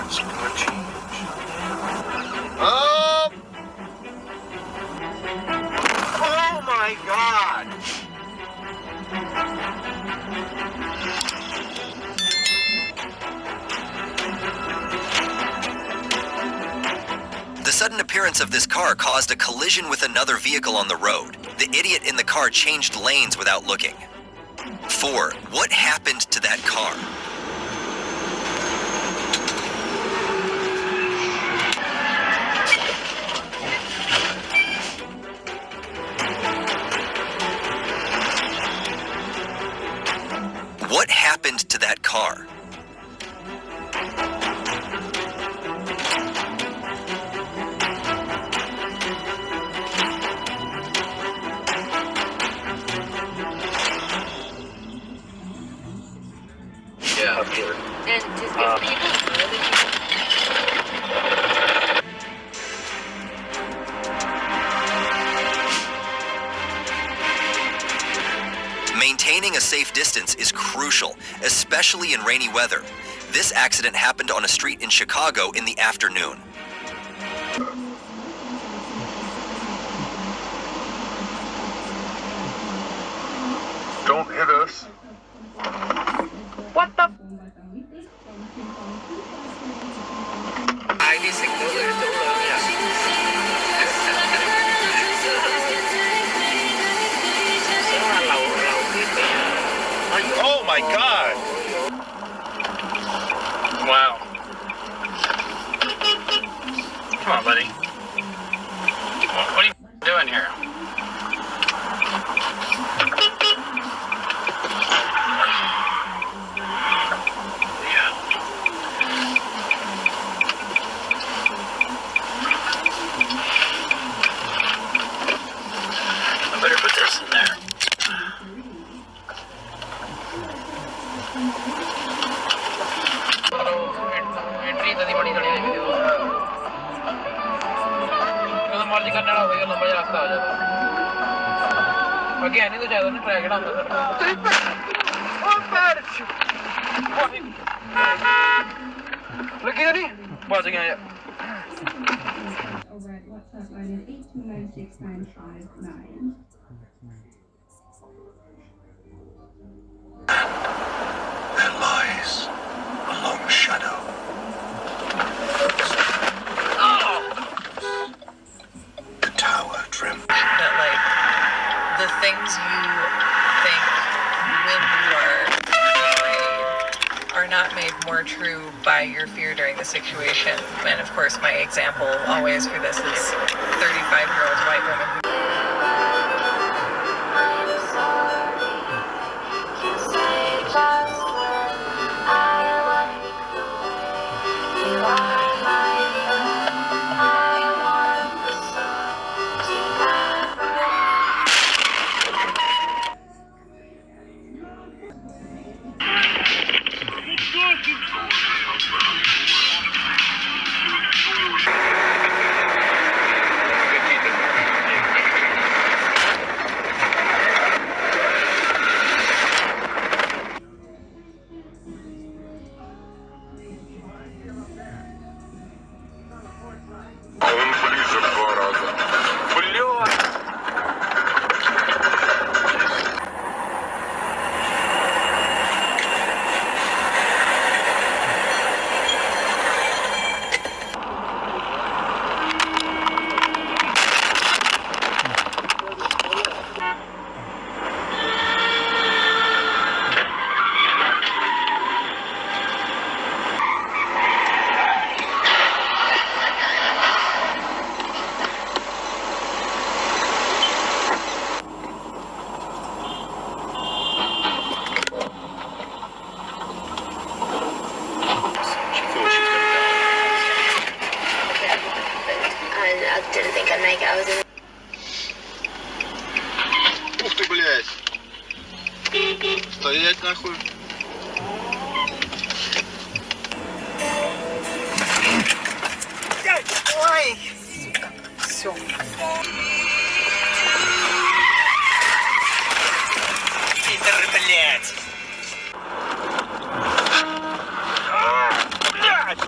It's gonna change. Oh! Oh my God! The sudden appearance of this car caused a collision with another vehicle on the road. The idiot in the car changed lanes without looking. 4. What happened to that car? What happened to that car? Yeah, up here. And just if people really Maintaining a safe distance is crucial, especially in rainy weather. This accident happened on a street in Chicago in the afternoon. Don't hit us. What the? Ai đi xịt nước ở chỗ lớn nhỉ? Sẽ là lầu tiếp đi. Oh my God! Wow. Come on, buddy. What are you doing here? I better put this in there. Entry तो नहीं बड़ी थोड़ी है video तो मर्जी करने वाला होगा लंबा रास्ता आ जाता बाकी है नहीं तो ज्यादा ना ट्रैक डालता सर लगी तो नहीं बच गया यार over at WhatsApp line 8296959. There lies a long shadow. The tower trembles. That like the things you think when you are afraid are not made more true by your fear during the situation. And of course my example always for this is 35-year-old white woman who I didn't think I'd make it. I was in. Ух ты, блядь. Стоять нахуй. Ой, все. Пидор, блядь! Блядь!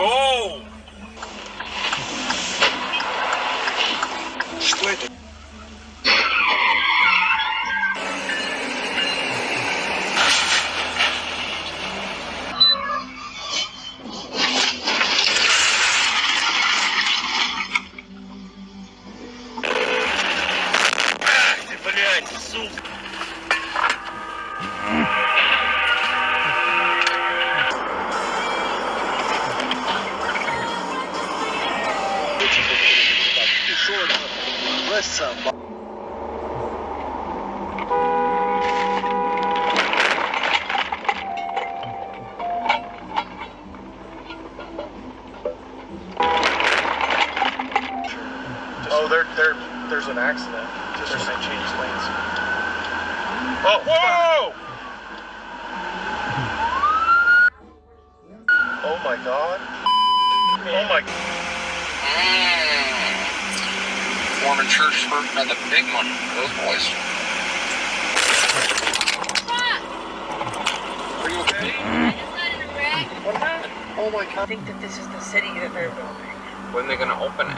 Oh! Split. Ты, блядь, сука! Oh, there's an accident. Just they changed lanes. Oh, whoa! Oh my god. Oh my. Mormon church for the big money, those boys. Are you okay? What happened? Oh my I god. think that this is the city that they're building. When are they gonna open it?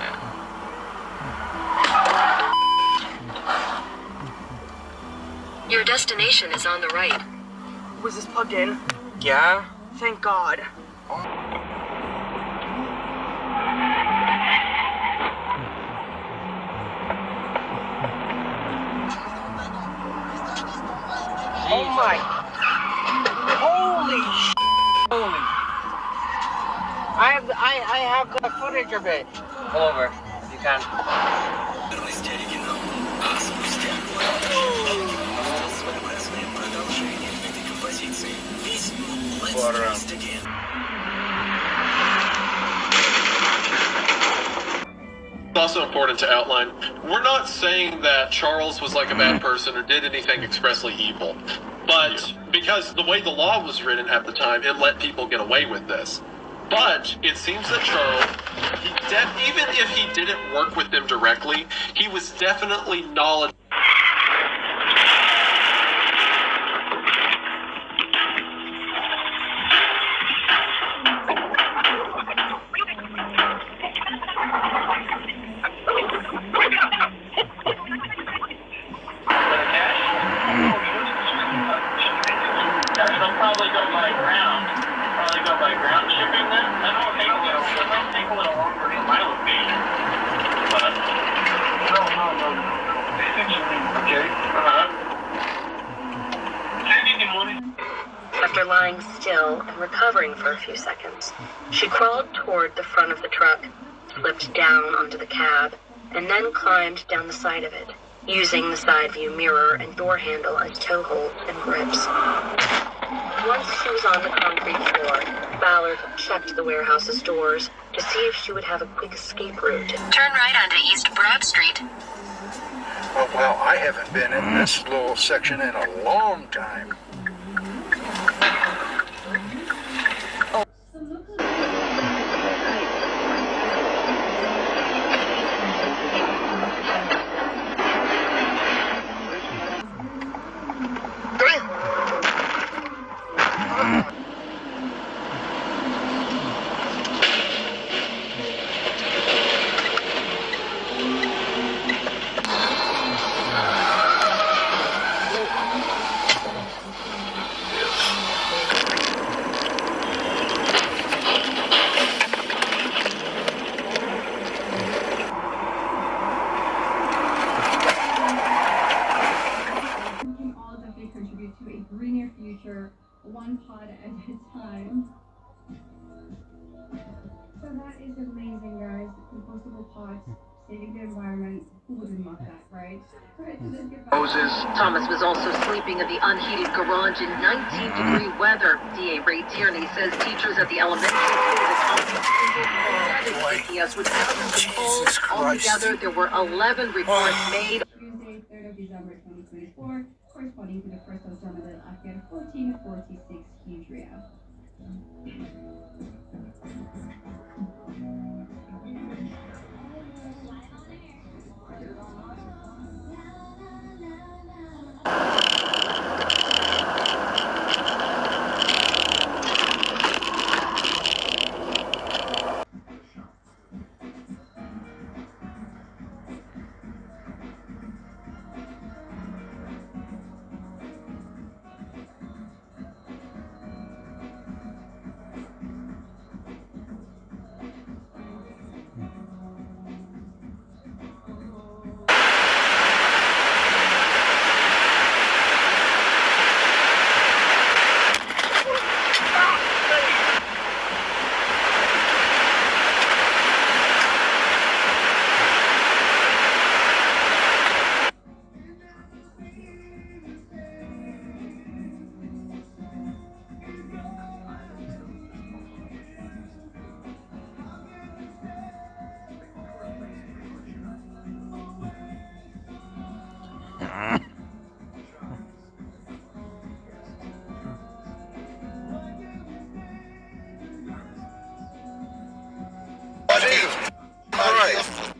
Your destination is on the right. Was this plugged in? Yeah? Thank God. Oh my. Holy sh. Holy. I have the footage of it. Pull over. You can. Water out. It's also important to outline, we're not saying that Charles was like a bad person or did anything expressly evil, but because the way the law was written at the time, it let people get away with this. But it seems that Charles, even if he didn't work with them directly, he was definitely knowledgeable. They'll probably go by ground. Probably go by ground shipping then. I know it might take a little longer from my location. But no. Okay. After lying still and recovering for a few seconds, she crawled toward the front of the truck, slipped down onto the cab, and then climbed down the side of it, using the side view mirror and door handle as toe holds and grips. Once she was on the concrete floor, Ballard checked the warehouse's doors to see if she would have a quick escape route. Turn right onto East Broad Street. Oh, well, I haven't been in this little section in a long time. One pod at a time. So that is amazing, guys. Compostable pods, saving the environment. Who wouldn't want that, right? Right, so let's get back. Moses. Thomas was also sleeping in the unheated garage in 19-degree weather. DA Ray Tierney says teachers at the elementary school CPS with thousands of calls. Altogether, there were 11 reports made. Tuesday, 3rd of December 2024, corresponding to the 1st of Ramadan after 1446 right.